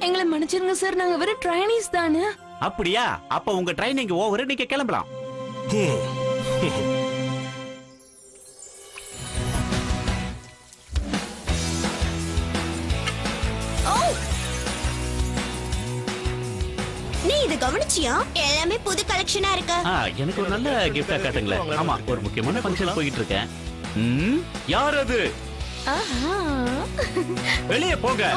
எங்களை மன்னிச்சிருங்க சார், நாங்க வெறும் ட்ரைனிஸ் தானே. அப்படியா? அப்ப உங்க ட்ரைனிங் ஓவர், நீங்க கிளம்பலாம். நீ இத கவனிச்சியா? எல்லாமே புது கலெக்ஷனா இருக்கு. எனக்கு ஒரு நல்ல கிஃப்டா காட்டுங்களேன். ஆமா, ஒரு முக்கியமான ஃபங்க்ஷன் போயிட்டு இருக்கேன். யார் அது? வெளியே போங்க.